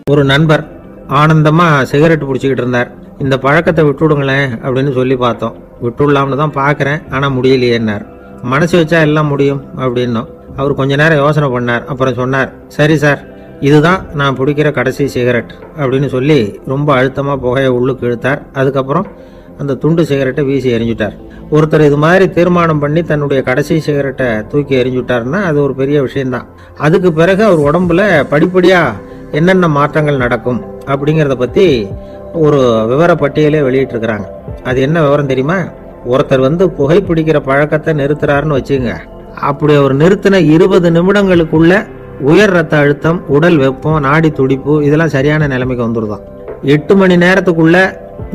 ஒரு நண்பர் ஆனந்தமா சிகரெட் பிடிச்சிக்கிட்டு இருந்தார். இந்த பழக்கத்தை விட்டுவிடுங்களேன் அப்படின்னு சொல்லி பார்த்தோம். விட்டுடலாம்னு தான் பார்க்குறேன், ஆனால் முடியலையேன்னார். மனசு வச்சா எல்லாம் முடியும் அப்படின்னோம். அவர் கொஞ்ச நேரம் யோசனை பண்ணார். அப்புறம் சொன்னார், சரி சார், இதுதான் நான் பிடிக்கிற கடைசி சிகரெட் அப்படின்னு சொல்லி ரொம்ப அழுத்தமாக புகையை உள்ளுக்கு இழுத்தார். அதுக்கப்புறம் அந்த துண்டு சிகரெட்டை வீசி எறிஞ்சுட்டார். ஒருத்தர் இது மாதிரி தீர்மானம் பண்ணி தன்னுடைய கடைசி சிகரெட்டை தூக்கி எறிஞ்சுட்டாருன்னா அது ஒரு பெரிய விஷயம்தான். அதுக்கு பிறகு அவர் உடம்புல படிப்படியாக என்னென்ன மாற்றங்கள் நடக்கும் அப்படிங்கிறத பற்றி ஒரு விவர பட்டியலே வெளியிட்டிருக்கிறாங்க. அது என்ன விவரம் தெரியுமா? ஒருத்தர் புகைப்பிடிக்கிற பழக்கத்தை நிறுத்துறாருன்னு வச்சுங்க. அப்படி அவர் நிறுத்தின 20 நிமிடங்களுக்குள்ள உயர் ரத்த அழுத்தம், உடல் வெப்பம், நாடி துடிப்பு இதெல்லாம் சரியான நிலைமைக்கு வந்துருதான். 8 மணி நேரத்துக்குள்ள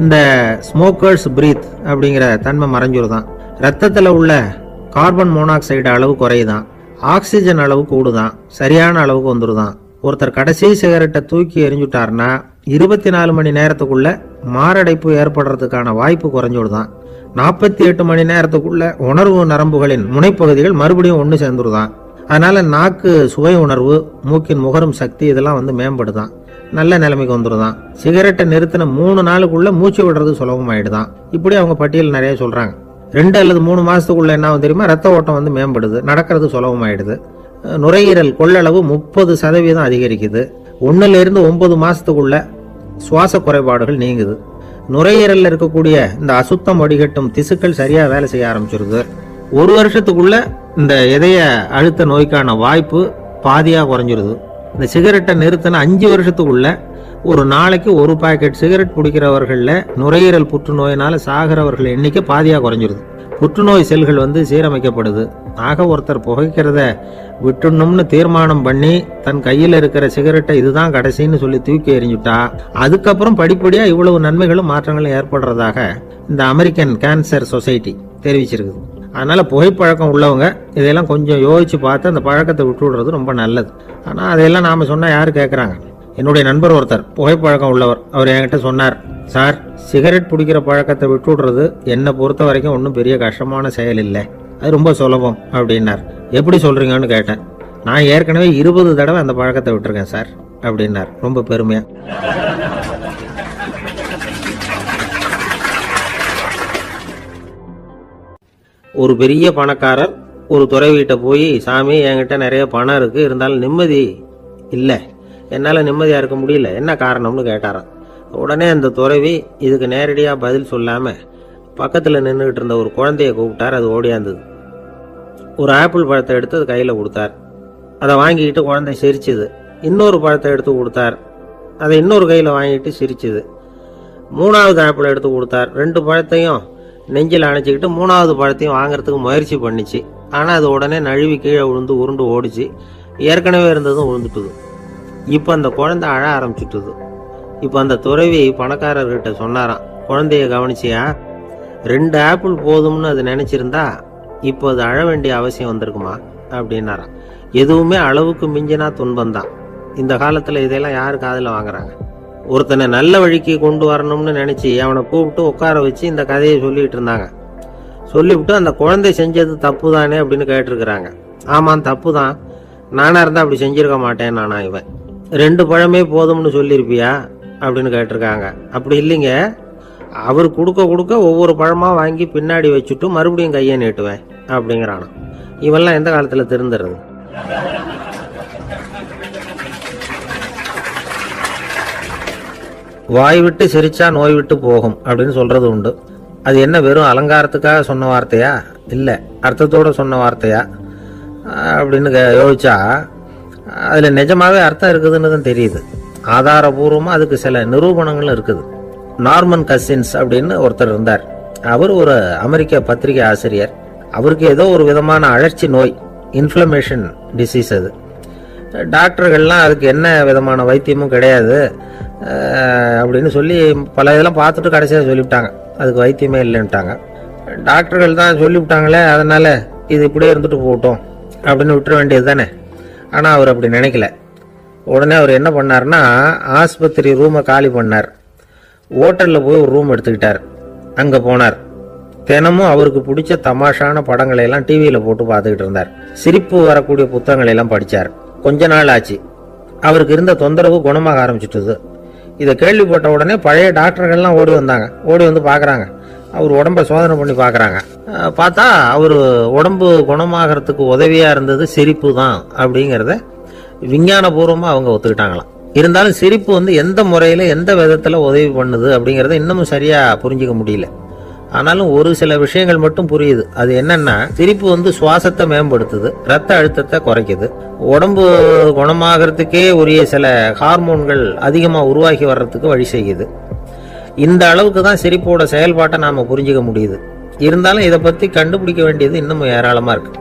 இந்த ஸ்மோக்கர்ஸ் பிரீத் அப்படிங்கிற தன்மை மறைஞ்சிருதான். ரத்தத்தில் உள்ள கார்பன் மோனாக்சைடு அளவு குறையுதான், ஆக்சிஜன் அளவு கூடுதான், சரியான அளவுக்கு வந்துருதான். ஒருத்தர் கடைசி சிகரெட்டை தூக்கி எறிஞ்சுட்டாருன்னா 24 மணி நேரத்துக்குள்ள மாரடைப்பு ஏற்படுறதுக்கான வாய்ப்பு குறைஞ்சுடுதான். 48 மணி நேரத்துக்குள்ள உணர்வு நரம்புகளின் முனைப்பகுதிகள் மறுபடியும் ஒன்று சேர்ந்துருதான். அதனால நாக்கு சுவை உணர்வு, மூக்கின் முகரும் சக்தி இதெல்லாம் மேம்படுதான், நல்ல நிலைமைக்கு வந்துருதான். சிகரெட்டை நிறுத்தின 3 நாளுக்குள்ள மூச்சு விடுறது சுலபமாயிடுதான். இப்படி அவங்க பட்டியல் நிறைய சொல்றாங்க. 2 அல்லது 3 மாசத்துக்குள்ள என்ன ஆகும் தெரியுமா? ரத்த ஓட்டம் மேம்படுது, நடக்கிறது சுலபமாயிடுது. நுரையீரல் கொள்ளளவு 30% அதிகரிக்குது. 1லிருந்து 9 மாசத்துக்குள்ள சுவாச குறைபாடுகள் நீங்குது. நுரையீரல்ல இருக்கக்கூடிய இந்த அசுத்தம் வடிகட்டும் திசுக்கள் சரியா வேலை செய்ய ஆரம்பிச்சிருது. 1 வருஷத்துக்குள்ள இந்த இதய அழுத்த நோய்க்கான வாய்ப்பு பாதியா குறைஞ்சிருது. இந்த சிகரெட்டை நிறுத்தின 5 வருஷத்துக்குள்ள ஒரு நாளைக்கு 1 பாக்கெட் சிகரெட் பிடிக்கிறவர்கள்ல நுரையீரல் புற்றுநோயினால சாகிறவர்கள் எண்ணிக்கை பாதியா குறைஞ்சிருது. புற்றுநோய் செல்கள் சீரமைக்கப்படுது. ஆக ஒருத்தர் புகைக்கிறத விட்டுணும்னு தீர்மானம் பண்ணி தன் கையில் இருக்கிற சிகரெட்டை இதுதான் கடைசின்னு சொல்லி தூக்கி எறிஞ்சுட்டா அதுக்கப்புறம் படிப்படியா இவ்வளவு நன்மைகளும் மாற்றங்களும் ஏற்படுறதாக இந்த அமெரிக்கன் கேன்சர் சொசைட்டி தெரிவிச்சிருக்குது. அதனால புகைப்பழக்கம் உள்ளவங்க இதையெல்லாம் கொஞ்சம் யோசிச்சு பார்த்து அந்த பழக்கத்தை விட்டு விடுறது ரொம்ப நல்லது. ஆனா அதையெல்லாம் நாம சொன்னா யாரு கேட்கறாங்க? என்னுடைய நண்பர் ஒருத்தர் புகைப்பழக்கம் உள்ளவர். அவர் என்கிட்ட சொன்னார், சார், சிகரெட் பிடிக்கிற பழக்கத்தை விட்டு விடுறது என்னை பொறுத்த வரைக்கும் ஒன்றும் பெரிய கஷ்டமான செயல் இல்லை, அது ரொம்ப சுலபம் அப்படின்னார். எப்படி சொல்றீங்கன்னு கேட்டேன். நான் ஏற்கனவே 20 தடவை அந்த பழக்கத்தை விட்டுருக்கேன் சார் அப்படின்னார் ரொம்ப பெருமையா. ஒரு பெரிய பணக்காரர் ஒரு துறவிகிட்ட போய், சாமி, என்கிட்ட நிறைய பணம் இருக்கு, இருந்தாலும் நிம்மதி இல்லை, என்னால் நிம்மதியாக இருக்க முடியல, என்ன காரணம்னு கேட்டாராம். உடனே அந்த துறவி இதுக்கு நேரடியாக பதில் சொல்லாமல் பக்கத்தில் நின்றுக்கிட்டு இருந்த ஒரு குழந்தைய கூப்பிட்டார். அது ஓடியாந்தது. ஒரு ஆப்பிள் பழத்தை எடுத்து அது கையில் கொடுத்தார். அதை வாங்கிக்கிட்டு குழந்தை சிரிச்சுது. இன்னொரு பழத்தை எடுத்து கொடுத்தார். அதை இன்னொரு கையில் வாங்கிட்டு சிரிச்சுது. 3வது ஆப்பிள் எடுத்து கொடுத்தார். 2 பழத்தையும் நெஞ்சில் அணைச்சிக்கிட்டு 3வது பழத்தையும் வாங்கறதுக்கு முயற்சி பண்ணிச்சு. ஆனால் அது உடனே நழுவி கீழே விழுந்து உருண்டு ஓடிச்சு. ஏற்கனவே இருந்ததும் விழுந்துட்டுது. இப்போ அந்த குழந்தை அழ ஆரம்பிச்சுட்டுது. இப்போ அந்த துறவி பணக்காரர்கிட்ட சொன்னாராம், குழந்தைய கவனிச்சியா? 2 ஆப்பிள் போதும்னு அது நினைச்சிருந்தா இப்போ அது அழ வேண்டிய அவசியம் வந்திருக்குமா அப்படின்னாராம். எதுவுமே அளவுக்கு மிஞ்சினா துன்பம்தான். இந்த காலத்தில் இதெல்லாம் யாரு காதில் வாங்குறாங்க? ஒருத்தனை நல்ல வழிக்கு கொண்டு வரணும்னு நினைச்சு அவனை கூப்பிட்டு உட்கார வச்சு இந்த கதையை சொல்லிட்டு இருந்தாங்க. சொல்லிவிட்டு அந்த குழந்தை செஞ்சது தப்பு தானே அப்படின்னு கேட்டிருக்கிறாங்க. ஆமாம், தப்பு தான், நானா இருந்தா அப்படி செஞ்சிருக்க மாட்டேன் நானா இவன். 2 பழமே போதும்னு சொல்லியிருப்பியா அப்படின்னு கேட்டிருக்காங்க. அப்படி இல்லைங்க, அவர் கொடுக்க ஒவ்வொரு பழமா வாங்கி பின்னாடி வச்சுட்டு மறுபடியும் கையை நீட்டுவேன் அப்படிங்கிறானா. இவெல்லாம் எந்த காலத்துல திருந்துறது? வாய் விட்டு சிரிச்சா நோய் விட்டு போகும் அப்படின்னு சொல்றது உண்டு. அது என்ன வெறும் அலங்காரத்துக்காக சொன்ன வார்த்தையா, இல்லை அர்த்தத்தோட சொன்ன வார்த்தையா அப்படின்னு யோசிச்சா அதில் நிஜமாவே அர்த்தம் இருக்குதுன்னு தான் தெரியுது. ஆதாரபூர்வமாக அதுக்கு சில நிரூபணங்களும் இருக்குது. நார்மன் கசின்ஸ் அப்படின்னு ஒருத்தர் இருந்தார். அவர் ஒரு அமெரிக்க பத்திரிகை ஆசிரியர். அவருக்கு ஏதோ ஒரு விதமான அழற்சி நோய், இன்ஃப்ளமேஷன் டிசீஸ். அது டாக்டர்கள்லாம் அதுக்கு என்ன விதமான வைத்தியமும் கிடையாது அப்படின்னு சொல்லி பல இதெல்லாம் பார்த்துட்டு கடைசியாக சொல்லிவிட்டாங்க அதுக்கு வைத்தியமே இல்லைன்ட்டாங்க. டாக்டர்கள் தான் சொல்லிவிட்டாங்களே, அதனால இது இப்படியே இருந்துட்டு போகட்டும் அப்படின்னு விட்டுற வேண்டியது தானே. ஆனால் அவர் அப்படி நினைக்கல. உடனே அவர் என்ன பண்ணார்னா, ஆஸ்பத்திரி ரூமை காலி பண்ணார். ஹோட்டலில் போய் ஒரு ரூம் எடுத்துக்கிட்டார். அங்கே போனார். தினமும் அவருக்கு பிடிச்ச தமாஷான படங்களை எல்லாம் டிவியில் போட்டு பார்த்துக்கிட்டு இருந்தார். சிரிப்பு வரக்கூடிய புத்தகங்களை எல்லாம் படித்தார். கொஞ்ச நாள் ஆச்சு. அவருக்கு இருந்த தொந்தரவு குணமாக ஆரம்பிச்சிட்டது. இதை கேள்விப்பட்ட உடனே பழைய டாக்டர்கள்லாம் ஓடி வந்தாங்க. ஓடி வந்து பார்க்குறாங்க. அவர் உடம்பை சோதனை பண்ணி பார்க்குறாங்க. பார்த்தா அவர் உடம்பு குணமாகறதுக்கு உதவியாக இருந்தது சிரிப்பு தான் அப்படிங்கிறத விஞ்ஞானபூர்வமாக அவங்க ஒத்துக்கிட்டாங்களாம். இருந்தாலும் சிரிப்பு வந்து எந்த முறையில் எந்த விதத்தில் உதவி பண்ணுது அப்படிங்கிறத இன்னமும் சரியாக புரிஞ்சிக்க முடியல. ஆனாலும் ஒரு சில விஷயங்கள் மட்டும் புரியுது. அது என்னன்னா, சிரிப்பு வந்து சுவாசத்தை மேம்படுத்துது, ரத்த அழுத்தத்தை குறைக்குது, உடம்பு குணமாகறதுக்கே உரிய சில ஹார்மோன்கள் அதிகமாக உருவாக்கி வர்றதுக்கு வழி செய்யுது. இந்த அளவுக்கு தான் சிரிப்போட செயல்பாட்டை நாம் புரிஞ்சிக்க முடியுது. இருந்தாலும் இதை பற்றி கண்டுபிடிக்க வேண்டியது இன்னும் ஏராளமாக இருக்குது.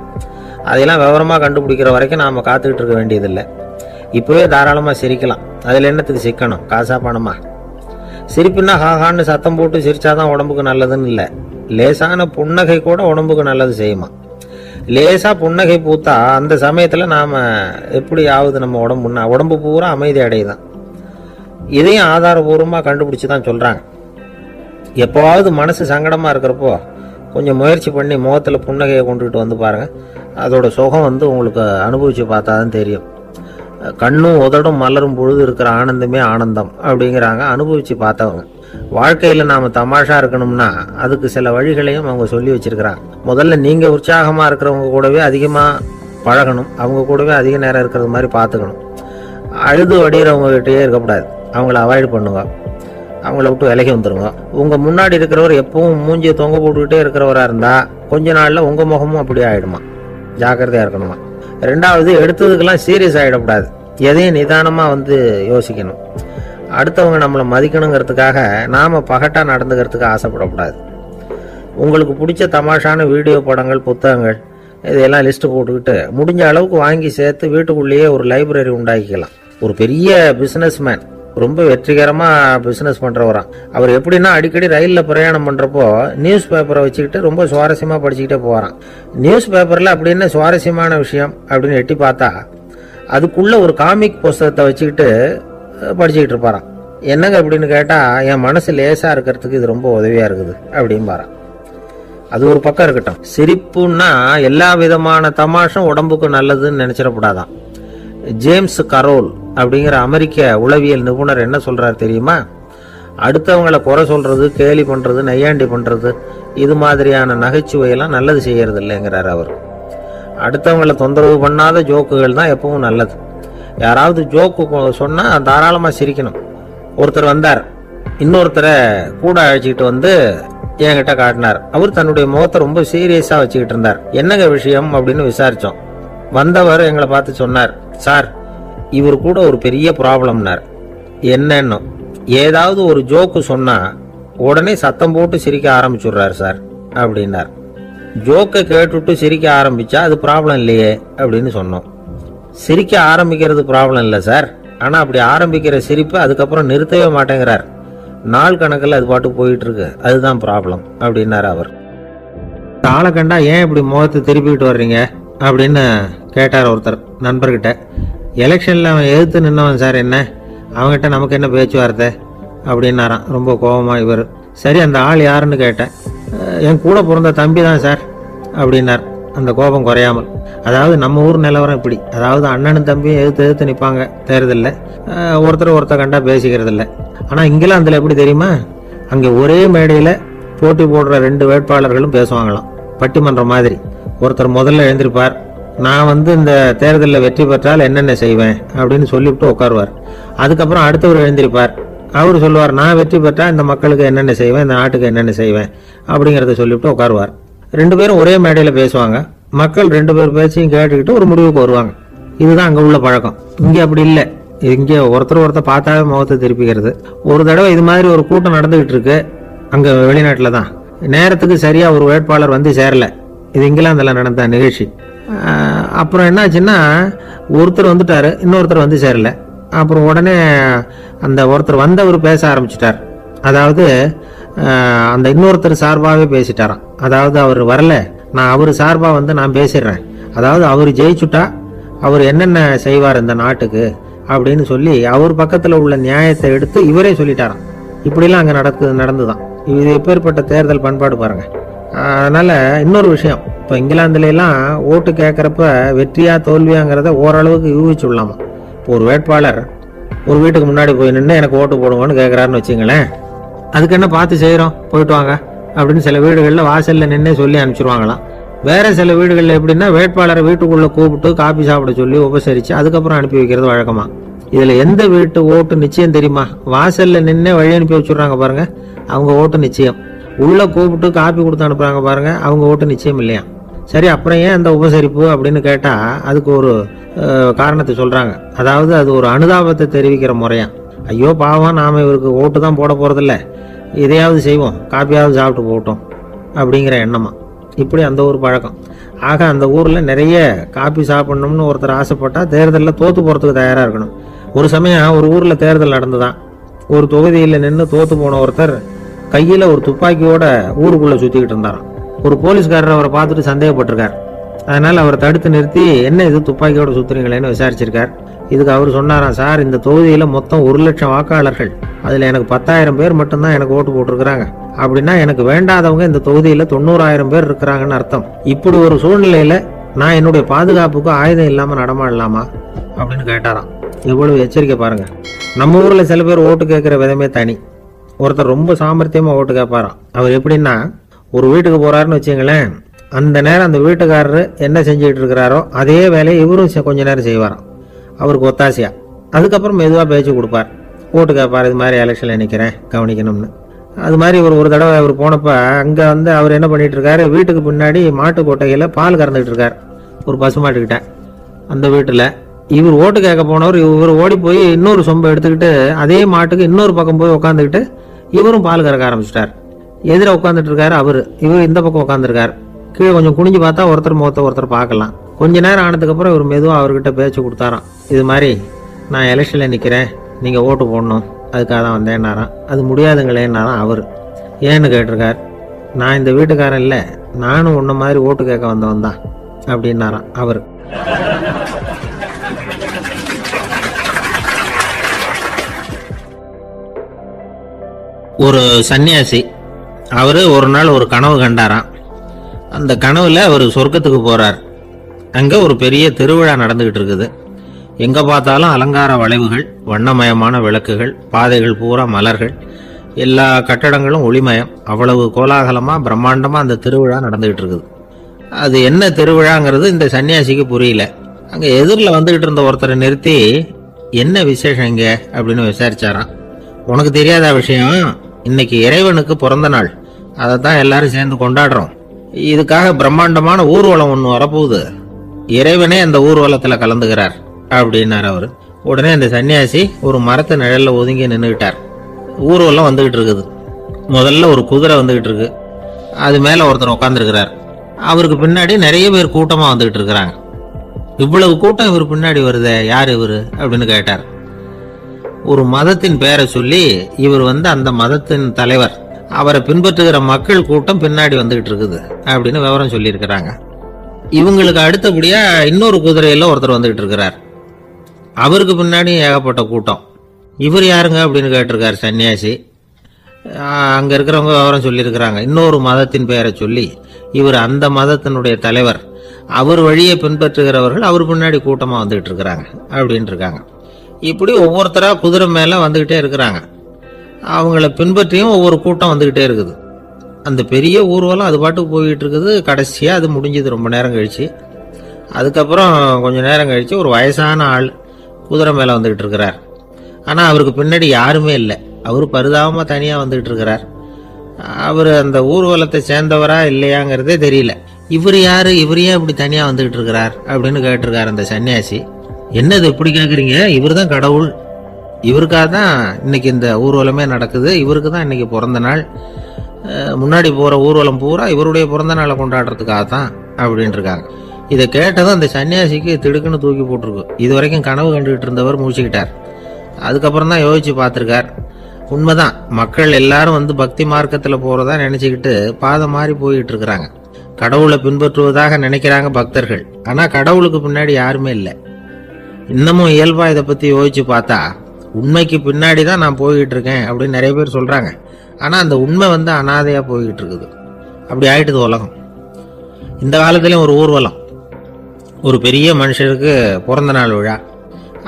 அதெல்லாம் விவரமாக கண்டுபிடிக்கிற வரைக்கும் நாம் காத்துக்கிட்டு இருக்க வேண்டியதில்லை. இப்போவே தாராளமாக சிரிக்கலாம். அதில் என்னத்துக்கு சிக்கணும்? காசா பணமா? சிரிப்புன்னா ஹாஹான்னு சத்தம் போட்டு சிரிச்சாதான் உடம்புக்கு நல்லதுன்னு இல்லை. லேசான புன்னகை கூட உடம்புக்கு நல்லது செய்யுமா. லேசாக புன்னகை பூத்தா அந்த சமயத்தில் நாம் எப்படி ஆகுது, நம்ம உடம்பு பூரா அமைதி அடையுதான். இதையும் ஆதாரபூர்வமாக கண்டுபிடிச்சி தான் சொல்கிறாங்க. எப்போவாவது மனசு சங்கடமாக இருக்கிறப்போ கொஞ்சம் முயற்சி பண்ணி முகத்தில் புன்னகையை கொண்டுகிட்டு வந்து பாருங்கள். அதோட சுகம் வந்து உங்களுக்கு அனுபவித்து பார்த்தா தான் தெரியும். கண்ணும் உதடும் மலரும் பொழுது இருக்கிற ஆனந்தமே ஆனந்தம் அப்படிங்கிறாங்க அனுபவித்து பார்த்தவங்க. வாழ்க்கையில் நாம் தமாஷா இருக்கணும்னா அதுக்கு சில வழிகளையும் அவங்க சொல்லி வச்சிருக்கிறாங்க. முதல்ல நீங்கள் உற்சாகமாக இருக்கிறவங்க கூடவே அதிகமாக பழகணும். அவங்க கூடவே அதிக நேரம் இருக்கிறது மாதிரி பார்த்துக்கணும். அழுது வடிகிறவங்ககிட்டயே இருக்கக்கூடாது. அவங்கள அவாய்ட் பண்ணுங்க. அவங்கள விட்டு விலகி வந்துடுங்க. உங்கள் முன்னாடி இருக்கிறவர் எப்பவும் மூஞ்சியை தொங்க போட்டுக்கிட்டே இருக்கிறவராக இருந்தால் கொஞ்ச நாளில் உங்கள் முகமும் அப்படியே ஆகிடுமா. ஜாக்கிரதையாக இருக்கணுமா. ரெண்டாவது, எடுத்ததுக்கெல்லாம் சீரியஸ் ஆகிடக்கூடாது. எதையும் நிதானமாக வந்து யோசிக்கணும். அடுத்தவங்க நம்மளை மதிக்கணுங்கிறதுக்காக நாம் பகட்டாக நடந்துக்கிறதுக்கு ஆசைப்படக்கூடாது. உங்களுக்கு பிடிச்ச தமாஷான வீடியோ படங்கள், புத்தகங்கள் இதையெல்லாம் லிஸ்ட்டு போட்டுக்கிட்டு முடிஞ்ச அளவுக்கு வாங்கி சேர்த்து வீட்டுக்குள்ளேயே ஒரு லைப்ரரி உண்டாக்கிக்கலாம். ஒரு பெரிய பிஸ்னஸ்மேன், ரொம்ப வெற்றிகரமாக பிஸ்னஸ் பண்ணுறவரான். அவர் எப்படின்னா அடிக்கடி ரயிலில் பிரயாணம் பண்ணுறப்போ நியூஸ் பேப்பரை வச்சுக்கிட்டு ரொம்ப சுவாரஸ்யமாக படிச்சுக்கிட்டே போகிறான். நியூஸ் பேப்பரில் அப்படின்னு சுவாரஸ்யமான விஷயம் அப்படின்னு எட்டி பார்த்தா அதுக்குள்ளே ஒரு காமிக் புஸ்தகத்தை வச்சுக்கிட்டு படிச்சுக்கிட்டு இருப்பாரான். என்னங்க அப்படின்னு கேட்டால், என் மனசு லேசாக இருக்கிறதுக்கு இது ரொம்ப உதவியாக இருக்குது அப்படின்பாரான். அது ஒரு பக்கம் இருக்கட்டும். சிரிப்புன்னா எல்லா விதமான தமாஷும் உடம்புக்கு நல்லதுன்னு நினச்சிடக்கூடாதான். ஜேம்ஸ் கரோல் அப்படிங்கிற அமெரிக்க உளவியல் நிபுணர் என்ன சொல்றாரு தெரியுமா? அடுத்தவங்களை குறை சொல்றது, கேலி பண்றது, நையாண்டி பண்றது, இது மாதிரியான நகைச்சுவையெல்லாம் நல்லது செய்யறது இல்லைங்கிறார் அவர். அடுத்தவங்களை தொந்தரவு பண்ணாத ஜோக்குகள் தான் எப்பவும் நல்லது. யாராவது ஜோக்கு சொன்னா தாராளமாக சிரிக்கணும். ஒருத்தர் வந்தார், இன்னொருத்தரை கூட அழைச்சிக்கிட்டு வந்து என்கிட்ட காட்டினார். அவர் தன்னுடைய முகத்தை ரொம்ப சீரியஸா வச்சுக்கிட்டு இருந்தார். என்னங்க விஷயம் அப்படின்னு விசாரிச்சோம். வந்தவர் எங்களை பார்த்து சொன்னார், சார், இவர் கூட ஒரு பெரிய ப்ராப்ளம்னார். என்னன்னு, ஏதாவது ஒரு ஜோக்கு சொன்னா உடனே சத்தம் போட்டு சிரிக்க ஆரம்பிச்சுடுறாரு சார் அப்படின்னார். ஜோக்கை கேட்டுட்டு சிரிக்க ஆரம்பிச்சா அது ப்ராப்ளம் இல்லையே அப்படின்னு சொன்னோம். சிரிக்க ஆரம்பிக்கிறது ப்ராப்ளம் இல்லை சார், ஆனால் அப்படி ஆரம்பிக்கிற சிரிப்பு அதுக்கப்புறம் நிறுத்தவே மாட்டேங்கிறார். நாள் கணக்கில் அது பாட்டு போயிட்டு இருக்கு, அதுதான் ப்ராப்ளம் அப்படின்னாரு அவர். ஆளை கண்டா ஏன் இப்படி முகத்தை திருப்பிக்கிட்டு வர்றீங்க அப்படின்னு கேட்டார் ஒருத்தர் நண்பர்கிட்ட. எலெக்ஷனில் அவன் எதிர்த்து நின்னவன் சார், என்ன அவங்ககிட்ட நமக்கு என்ன பேச்சுவார்த்தை அப்படின்னாரான் ரொம்ப கோபமாக இவர். சரி, அந்த ஆள் யாருன்னு கேட்டேன். என் கூட பிறந்த தம்பி தான் சார் அப்படின்னார் அந்த கோபம் குறையாமல். அதாவது நம்ம ஊர் நிலவரம் இப்படி, அதாவது அண்ணனும் தம்பியும் எதிர்த்து நிற்பாங்க தேர்தலில், ஒருத்தர் கண்டா பேசிக்கிறது இல்லை. ஆனால் இங்கிலாந்தில் எப்படி தெரியுமா? அங்கே ஒரே மேடையில் போட்டி போடுற 2 வேட்பாளர்களும் பேசுவாங்களாம், பட்டிமன்றம் மாதிரி. ஒருத்தர் முதல்ல எழுந்திருப்பார், நான் இந்த தேர்தலில் வெற்றி பெற்றால் என்னென்ன செய்வேன் அப்படின்னு சொல்லிவிட்டு உட்காருவார். அதுக்கப்புறம் அடுத்தவர் எழுந்திருப்பார், அவர் சொல்லுவார், நான் வெற்றி பெற்றால் இந்த மக்களுக்கு என்னென்ன செய்வேன், இந்த நாட்டுக்கு என்னென்ன செய்வேன் அப்படிங்கிறத சொல்லிவிட்டு உட்காருவார். 2 பேரும் ஒரே மேடையில் பேசுவாங்க. மக்கள் 2 பேர் பேச்சையும் கேட்டுக்கிட்டு ஒரு முடிவுக்கு வருவாங்க. இதுதான் அங்கே உள்ள பழக்கம். இங்கே அப்படி இல்லை. இங்கே ஒருத்தர் பார்த்தாவே முகத்தை திருப்பிக்கிறது. ஒரு தடவை இது மாதிரி ஒரு கூட்டம் நடந்துகிட்டு இருக்கு அங்கே வெளிநாட்டில் தான். நேரத்துக்கு சரியாக ஒரு வேட்பாளர் வந்து சேரலை. இது இங்கிலாந்தில் நடந்த நிகழ்ச்சி. அப்புறம் என்னாச்சுன்னா, ஒருத்தர் வந்துட்டாரு, இன்னொருத்தர் வந்து சேரலை. அப்புறம் உடனே அந்த ஒருத்தர் வந்தவர் பேச ஆரம்பிச்சிட்டார். அதாவது அந்த இன்னொருத்தர் சார்பாகவே பேசிட்டாராம். அதாவது அவர் வரல, நான் அவர் சார்பாக நான் பேசிடுறேன். அதாவது அவர் ஜெயிச்சுட்டா அவர் என்னென்ன செய்வார் இந்த நாட்டுக்கு அப்படின்னு சொல்லி அவர் பக்கத்தில் உள்ள நியாயத்தை எடுத்து இவரே சொல்லிட்டாராம். இப்படிலாம் அங்கே நடந்துதான். இது எப்பேற்பட்ட தேர்தல் பண்பாடு பாருங்க. அதனால இன்னொரு விஷயம், இப்போ இங்கிலாந்துலாம் ஓட்டு கேட்குறப்ப வெற்றியா தோல்வியாங்கிறத ஓரளவுக்கு யூகிச்சுடலாமா. இப்போ ஒரு வேட்பாளர் ஒரு வீட்டுக்கு முன்னாடி போய் நின்று எனக்கு ஓட்டு போடுங்கன்னு கேட்குறாருன்னு வச்சுங்களேன், அதுக்கு என்ன பார்த்து செய்கிறோம், போயிட்டு வாங்க அப்படின்னு சில வீடுகளில் வாசலில் நின்று சொல்லி அனுப்பிச்சிருவாங்களாம். வேற சில வீடுகளில் எப்படின்னா வேட்பாளரை வீட்டுக்குள்ளே கூப்பிட்டு காபி சாப்பிட சொல்லி உபசரித்து அதுக்கப்புறம் அனுப்பி வைக்கிறது வழக்கமா. இதில் எந்த வீட்டு ஓட்டு நிச்சயம் தெரியுமா? வாசலில் நின்று வழி அனுப்பி வச்சுடுறாங்க பாருங்க, அவங்க ஓட்டு நிச்சயம். உள்ளே கூப்பிட்டு காப்பி கொடுத்து அனுப்புகிறாங்க பாருங்க, அவங்க ஓட்டு நிச்சயம் இல்லையா. சரி, அப்புறம் ஏன் அந்த உபசரிப்பு அப்படின்னு கேட்டால் அதுக்கு ஒரு காரணத்தை சொல்கிறாங்க. அதாவது அது ஒரு அனுதாபத்தை தெரிவிக்கிற முறையா. ஐயோ பாவம், நாம் இவருக்கு ஓட்டு தான் போட போகிறதில்ல, இதையாவது செய்வோம், காப்பியாவது சாப்பிட்டு போகட்டும் அப்படிங்கிற எண்ணமா. இப்படி அந்த ஒரு பழக்கம். ஆக அந்த ஊரில் நிறைய காப்பி சாப்பிடணும்னு ஒருத்தர் ஆசைப்பட்டால் தேர்தலில் தோற்று போகிறதுக்கு தயாராக இருக்கணும். ஒரு சமயம் ஒரு ஊரில் தேர்தல் நடந்துதான். ஒரு தொகுதியில் நின்று தோற்று போன ஒருத்தர் கையில் ஒரு துப்பாக்கியோட ஊருக்குள்ளே சுற்றிக்கிட்டு இருந்தாராம். ஒரு போலீஸ்காரர் அவரை பார்த்துட்டு சந்தேகப்பட்டிருக்கார். அதனால் அவரை தடுத்து நிறுத்தி என்ன இது துப்பாக்கியோட சுற்றுறீங்களேன்னு விசாரிச்சிருக்கார். இதுக்கு அவர் சொன்னாராம், சார் இந்த தொகுதியில் மொத்தம் 1,00,000 வாக்காளர்கள், அதில் எனக்கு 10,000 பேர் மட்டும்தான் எனக்கு ஓட்டு போட்டிருக்கிறாங்க. அப்படின்னா எனக்கு வேண்டாதவங்க இந்த தொகுதியில் 90,000 பேர் இருக்கிறாங்கன்னு அர்த்தம். இப்படி ஒரு சூழ்நிலையில் நான் என்னுடைய பாதுகாப்புக்கு ஆயுதம் இல்லாமல் நடமாடலாமா அப்படின்னு கேட்டாராம். எவ்வளவு எச்சரிக்கை பாருங்க. நம்ம ஊரில் சில பேர் ஓட்டு கேட்குற விதமே தனி. ஒருத்தர் ரொம்ப சாமர்த்தியமாக ஓட்டு கேட்பாராம். அவர் எப்படின்னா, ஒரு வீட்டுக்கு போறாருன்னு வச்சுங்களேன், அந்த நேரம் அந்த வீட்டுக்காரரு என்ன செஞ்சுக்கிட்டு இருக்கிறாரோ அதே வேலையை இவரும் கொஞ்ச நேரம் செய்வாராம், அவருக்கு ஒத்தாசையா. அதுக்கப்புறம் மெதுவாக பேச்சு கொடுப்பார், ஓட்டு கேட்பார், இது மாதிரி எலெக்ஷனில் நிற்கிறேன் கவனிக்கணும்னு. அது மாதிரி ஒரு தடவை அவர் போனப்ப அங்கே அவர் என்ன பண்ணிட்டு இருக்காரு, வீட்டுக்கு பின்னாடி மாட்டு கொட்டையில் பால் கறந்துட்டு இருக்கார் ஒரு பசுமாட்டுக்கிட்ட. அந்த வீட்டில் இவர் ஓட்டு கேட்க போனவர் இவர் ஓடி போய் இன்னொரு சொம்பை எடுத்துக்கிட்டு அதே மாட்டுக்கு இன்னொரு பக்கம் போய் உட்காந்துக்கிட்டு இவரும் பால் கறக்க ஆரம்பிச்சிட்டார். எதிர உட்காந்துட்டு இருக்காரு இவர் இந்த பக்கம் உட்காந்துருக்காரு. கீழே கொஞ்சம் குனிஞ்சு பார்த்தா ஒருத்தர் முகத்தை ஒருத்தர் பார்க்கலாம். கொஞ்ச நேரம் ஆனதுக்கப்புறம் இவர் மெதுவாக அவர்கிட்ட பேச்சு கொடுத்தாராம். இது மாதிரி நான் எலெக்ஷனில் நிற்கிறேன், நீங்கள் ஓட்டு போடணும், அதுக்காக தான் வந்தேன்னாராம். அது முடியாதுங்களேன்னாராம் அவர். ஏன்னு கேட்டிருக்கார். நான் இந்த வீட்டுக்காரன் இல்லை, நானும் உன்ன மாதிரி ஓட்டு கேட்க வந்தவன் தான் அப்படின்னாராம் அவர். ஒரு சன்னியாசி அவரு ஒரு நாள் ஒரு கனவு கண்டாராம். அந்த கனவுல அவர் சொர்க்கத்துக்கு போறார். அங்க ஒரு பெரிய திருவிழா நடந்துகிட்டு இருக்குது. எங்க பார்த்தாலும் அலங்கார வளைவுகள், வண்ணமயமான விளக்குகள், பாதைகள் பூரா மலர்கள், எல்லா கட்டடங்களும் ஒளிமயம். அவ்வளவு கோலாகலமா பிரம்மாண்டமா அந்த திருவிழா நடந்துகிட்டு இருக்குது. அது என்ன திருவிழாங்கிறது இந்த சன்னியாசிக்கு புரியல. அங்க எதிரில் வந்துகிட்டு இருந்த ஒருத்தரை நிறுத்தி என்ன விசேஷம் இங்க அப்படின்னு விசாரிச்சாராம். உனக்கு தெரியாத விஷயம், இன்னைக்கு இறைவனுக்கு பிறந்த நாள், அதை தான் எல்லாரும் சேர்ந்து கொண்டாடுறோம். இதுக்காக பிரம்மாண்டமான ஊர்வலம் ஒன்று வரப்போகுது, இறைவனே அந்த ஊர்வலத்துல கலந்துகிறார் அப்படின்னார் அவரு. உடனே அந்த சன்னியாசி ஒரு மரத்து நிழல்ல ஒதுங்கி நின்றுகிட்டார். ஊர்வலம் வந்துகிட்டு இருக்குது. முதல்ல ஒரு குதிரை வந்துகிட்டு இருக்கு, அது மேல ஒருத்தர் உட்காந்துருக்கிறார். அவருக்கு பின்னாடி நிறைய பேர் கூட்டமா வந்துகிட்டு இருக்கிறாங்க. இவ்வளவு கூட்டம் இவர் பின்னாடி வருதே, யார் இவரு அப்படின்னு கேட்டார். ஒரு மதத்தின் பெயரை சொல்லி இவர் அந்த மதத்தின் தலைவர், அவரை பின்பற்றுகிற மக்கள் கூட்டம் பின்னாடி வந்துகிட்டு இருக்குது அப்படின்னு விவரம் சொல்லி இருக்கிறாங்க. இவங்களுக்கு அடுத்தபடியா இன்னொரு குதிரையில ஒருத்தர் வந்துகிட்டு இருக்கிறார். அவருக்கு பின்னாடி ஏகப்பட்ட கூட்டம். இவர் யாருங்க அப்படின்னு கேட்டிருக்காரு சன்னியாசி. அங்க இருக்கிறவங்க விவரம் சொல்லி இருக்கிறாங்க. இன்னொரு மதத்தின் பெயரை சொல்லி இவர் அந்த மதத்தினுடைய தலைவர், அவர் வழியை பின்பற்றுகிறவர்கள் அவர் பின்னாடி கூட்டமா வந்துகிட்டு இருக்கிறாங்க அப்படின்னு இருக்காங்க. இப்படி ஒவ்வொருத்தரா குதிரை மேல வந்துகிட்டே இருக்கிறாங்க. அவங்கள பின்பற்றியும் ஒவ்வொரு கூட்டம் வந்துகிட்டே இருக்குது. அந்த பெரிய ஊர்வலம் அது பாட்டுக்கு போயிட்டு இருக்குது. கடைசியா அது முடிஞ்சது ரொம்ப நேரம் கழிச்சு. அதுக்கப்புறம் கொஞ்ச நேரம் கழிச்சு ஒரு வயசான ஆள் குதிரை மேல வந்துகிட்டு இருக்கிறார். ஆனா அவருக்கு பின்னாடி யாருமே இல்லை. அவரு பரிதாபமா தனியா வந்துகிட்டு இருக்கிறார். அவர் அந்த ஊர்வலத்தை சேர்ந்தவரா இல்லையாங்கிறதே தெரியல. இவர் யாரு, இவர் ஏன் இப்படி தனியா வந்துகிட்டு இருக்கிறார் அப்படின்னு கேட்டிருக்காரு அந்த சன்னியாசி. என்னது இப்படி கேக்குறீங்க, இவர் தான் கடவுள், இவருக்காக தான் இன்னைக்கு இந்த ஊர்வலமே நடக்குது, இவருக்கு தான் இன்னைக்கு பிறந்த நாள், முன்னாடி போற ஊர்வலம் பூரா இவருடைய பிறந்த நாளை கொண்டாடுறதுக்காக தான் அப்படின்னு இருக்காங்க. இதை கேட்டதும் அந்த சன்னியாசிக்கு திடுக்குன்னு தூக்கி போட்டிருக்கு. இது வரைக்கும் கனவு கண்டுகிட்டு இருந்தவர் முடிச்சுக்கிட்டார். அதுக்கப்புறம் தான் யோசிச்சு பார்த்திருக்கார். உண்மைதான், மக்கள் எல்லாரும் பக்தி மார்க்கத்துல போறதா நினைச்சுக்கிட்டு பாதை மாறி போயிட்டு இருக்கிறாங்க. கடவுளை பின்பற்றுவதாக நினைக்கிறாங்க பக்தர்கள். ஆனா கடவுளுக்கு பின்னாடி யாருமே இல்லை. இன்னமும் இயல்பா இதை பத்தி யோசிச்சு பார்த்தா உண்மைக்கு பின்னாடி தான் நான் போய்கிட்டு இருக்கேன் அப்படின்னு நிறைய பேர் சொல்றாங்க. ஆனா அந்த உண்மை அனாதையா போய்கிட்டு இருக்குது. அப்படி ஆயிட்டுது உலகம். இந்த காலத்திலயும் ஒரு ஊர்வலம், ஒரு பெரிய மனுஷருக்கு பிறந்த நாள் விழா.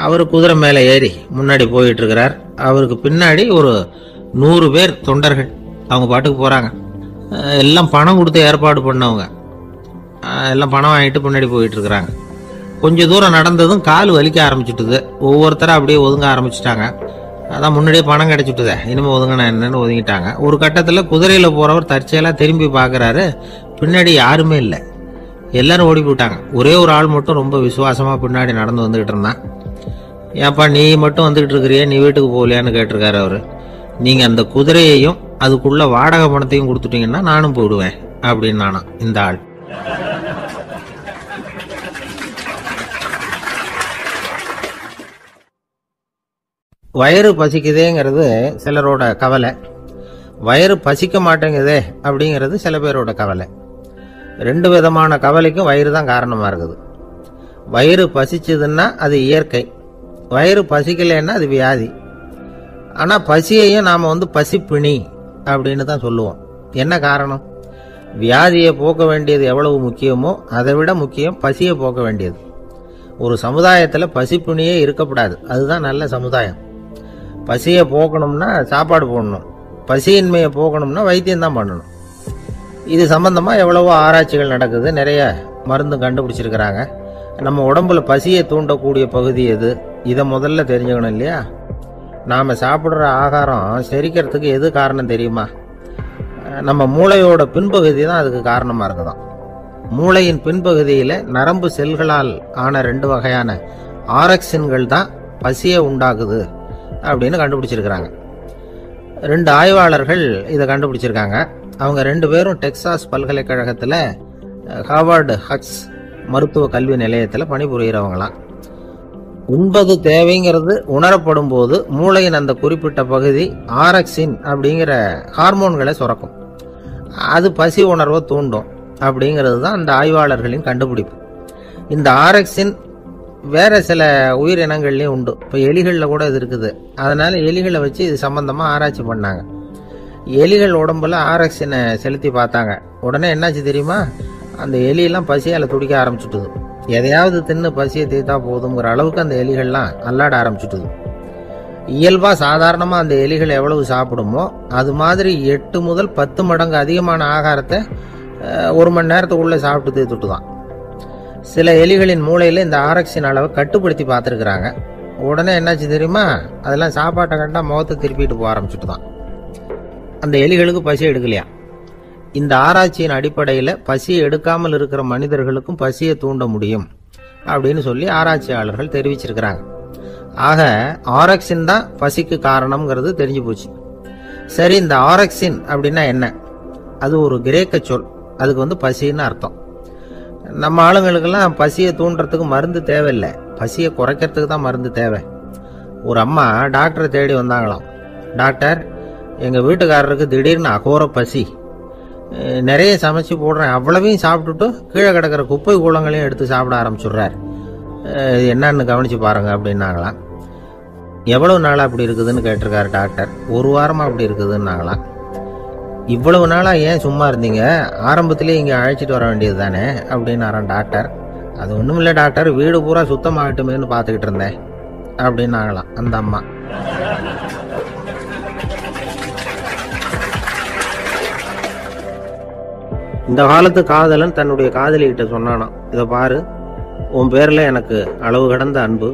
அவர் குதிரை மேலே ஏறி முன்னாடி போயிட்டு இருக்கிறார். அவருக்கு பின்னாடி ஒரு 100 பேர் தொண்டர்கள் அவங்க பாட்டுக்கு போறாங்க. எல்லாம் பணம் கொடுத்து ஏற்பாடு பண்ணவங்க. எல்லாம் பணம் வாங்கிட்டு முன்னாடி போயிட்டு இருக்கிறாங்க. கொஞ்சம் தூரம் நடந்ததும் கால் வலிக்க ஆரம்பிச்சுட்டுது. ஒவ்வொருத்தரும் அப்படியே ஒதுங்க ஆரம்பிச்சுட்டாங்க. அதான் முன்னாடியே பணம் கிடைச்சிட்டுதே, இனிமேல் ஒதுங்கினா என்னன்னு ஒதுங்கிட்டாங்க. ஒரு கட்டத்தில் குதிரையில் போறவர் தற்செயலாக திரும்பி பார்க்குறாரு, பின்னாடி யாருமே இல்லை, எல்லாரும் ஓடி போயிட்டாங்க. ஒரே ஒரு ஆள் மட்டும் ரொம்ப விசுவாசமாக பின்னாடி நடந்து வந்துகிட்டு இருந்தான். ஏப்பா நீ மட்டும் வந்துகிட்டு இருக்கிறியே, நீ வீட்டுக்கு போகலையான்னு கேட்டிருக்காரு அவரு. நீங்கள் அந்த குதிரையையும் அதுக்குள்ள வாடகை பணத்தையும் கொடுத்துட்டீங்கன்னா நானும் போயிடுவேன் அப்படின்னு நானா இந்த ஆள். வயிறு பசிக்குதேங்கிறது சிலரோட கவலை, வயிறு பசிக்க மாட்டேங்குதே அப்படிங்கிறது சில பேரோட கவலை. 2 விதமான கவலைக்கும் வயிறு தான் காரணமாக இருக்குது. வயிறு பசிச்சதுன்னா அது இயற்கை, வயிறு பசிக்கலைன்னா அது வியாதி. ஆனால் பசியையும் நாம் பசிப்பிணி அப்படின்னு தான் சொல்லுவோம். என்ன காரணம்? வியாதியை போக்க வேண்டியது எவ்வளவு முக்கியமோ அதை விட முக்கியம் பசியை போக்க வேண்டியது. ஒரு சமுதாயத்தில் பசிப்பிணியே இருக்கக்கூடாது, அதுதான் நல்ல சமுதாயம். பசியை போக்கணும்னா சாப்பாடு போடணும், பசியின்மையை போக்கணும்னா வைத்தியம் தான் பண்ணணும். இது சம்பந்தமாக எவ்வளவோ ஆராய்ச்சிகள் நடக்குது, நிறைய மருந்து கண்டுபிடிச்சிருக்கிறாங்க. நம்ம உடம்புல பசியை தூண்டக்கூடிய பகுதி எது, இதை முதல்ல தெரிஞ்சுக்கணும் இல்லையா? நாம் சாப்பிட்ற ஆகாரம் செரிக்கிறதுக்கு எது காரணம் தெரியுமா? நம்ம மூளையோட பின்பகுதி தான் அதுக்கு காரணமாக இருக்குதாம். மூளையின் பின்பகுதியில் நரம்பு செல்களால் ஆன 2 வகையான ஆரக்சின்கள் தான் பசியை உண்டாக்குது அப்படின்னு கண்டுபிடிச்சிருக்கிறாங்க. 2 ஆய்வாளர்கள் இதை கண்டுபிடிச்சிருக்காங்க. அவங்க 2 பேரும் டெக்சாஸ் பல்கலைக்கழகத்தில் ஹார்வர்டு ஹக்ஸ் மருத்துவ கல்வி நிலையத்தில் பணிபுரிகிறவங்களாம். உண்பது தேவைங்கிறது உணரப்படும் போது மூளையின் அந்த குறிப்பிட்ட பகுதி ஆரக்சின் அப்படிங்கிற ஹார்மோன்களை சுரக்கும். அது பசி உணர்வை தூண்டும் அப்படிங்கிறது தான் அந்த ஆய்வாளர்களின் கண்டுபிடிப்பு. இந்த ஆரக்சின் வேற சில உயிரினங்கள்லையும் உண்டு. இப்போ எலிகளில் கூட இது இருக்குது. அதனால எலிகளை வச்சு இது சம்பந்தமாக ஆராய்ச்சி பண்ணாங்க. எலிகள் உடம்புல ஆரக்சினை செலுத்தி பார்த்தாங்க. உடனே என்னாச்சு தெரியுமா? அந்த எலியெல்லாம் பசியால் துடிக்க ஆரம்பிச்சுட்டுது. எதையாவது தின்னு பசியை தீர்த்தா போதுங்கிற அளவுக்கு அந்த எலிகள்லாம் அல்லாட ஆரம்பிச்சுட்டுது. இயல்பாக சாதாரணமாக அந்த எலிகள் எவ்வளவு சாப்பிடுமோ அது மாதிரி 8 முதல் 10 மடங்கு அதிகமான ஆகாரத்தை 1 மணி நேரத்துக்குள்ளே சாப்பிட்டு தீர்த்துட்டு தான். சில எலிகளின் மூளையில் இந்த ஆரக்சின் அளவை கட்டுப்படுத்தி பார்த்துருக்குறாங்க. உடனே என்னாச்சு தெரியுமா? அதெல்லாம் சாப்பாட்டை கண்டா முகத்தை திருப்பிட்டு போக ஆரம்பிச்சுட்டு தான். அந்த எலிகளுக்கு பசி எடுக்கலையா? இந்த ஆராய்ச்சியின் அடிப்படையில் பசியை எடுக்காமல் இருக்கிற மனிதர்களுக்கும் பசியை தூண்ட முடியும் அப்படின்னு சொல்லி ஆராய்ச்சியாளர்கள் தெரிவிச்சிருக்கிறாங்க. ஆக ஆரக்சின் தான் பசிக்கு காரணம்ங்கிறது தெரிஞ்சு போச்சு. சரி, இந்த ஆரக்சின் அப்படின்னா என்ன? அது ஒரு கிரேக்க சொல். அதுக்கு பசின்னு அர்த்தம். நம்ம ஆளுங்களுக்கெல்லாம் பசியை தூண்டுறதுக்கு மருந்து தேவையில்லை, பசியை குறைக்கிறதுக்கு தான் மருந்து தேவை. ஒரு அம்மா டாக்டரை தேடி வந்தாங்களாம். டாக்டர், எங்கள் வீட்டுக்காரருக்கு திடீர்னு அகோர பசி, நிறைய சமைச்சு போடுறேன், அவ்வளவையும் சாப்பிட்டுட்டு கீழே கிடக்கிற குப்பை கூலங்களையும் எடுத்து சாப்பிட ஆரம்பிச்சுடுறார், என்னன்னு கவனிச்சு பாருங்க அப்படின்னாங்களாம். எவ்வளவு நாளாக அப்படி இருக்குதுன்னு கேட்டிருக்காரு டாக்டர். 1 வாரமாக அப்படி இருக்குதுன்னாங்களாம். இவ்வளவு நாளாக ஏன் சும்மா இருந்தீங்க? ஆரம்பத்திலே இங்கே அழைச்சிட்டு வர வேண்டியது தானே அப்படின்னாரான் டாக்டர். அது ஒன்றும் இல்லை டாக்டர், வீடு பூரா சுத்தமாகட்டுமேனு பார்த்துக்கிட்டு இருந்தேன் அப்படின்னாங்களாம் அந்த அம்மா. இந்த காலத்து காதலன் தன்னுடைய காதலிகிட்ட சொன்னானாம், இதை பாரு, உன் பேரில் எனக்கு அளவு கடந்த அன்பு,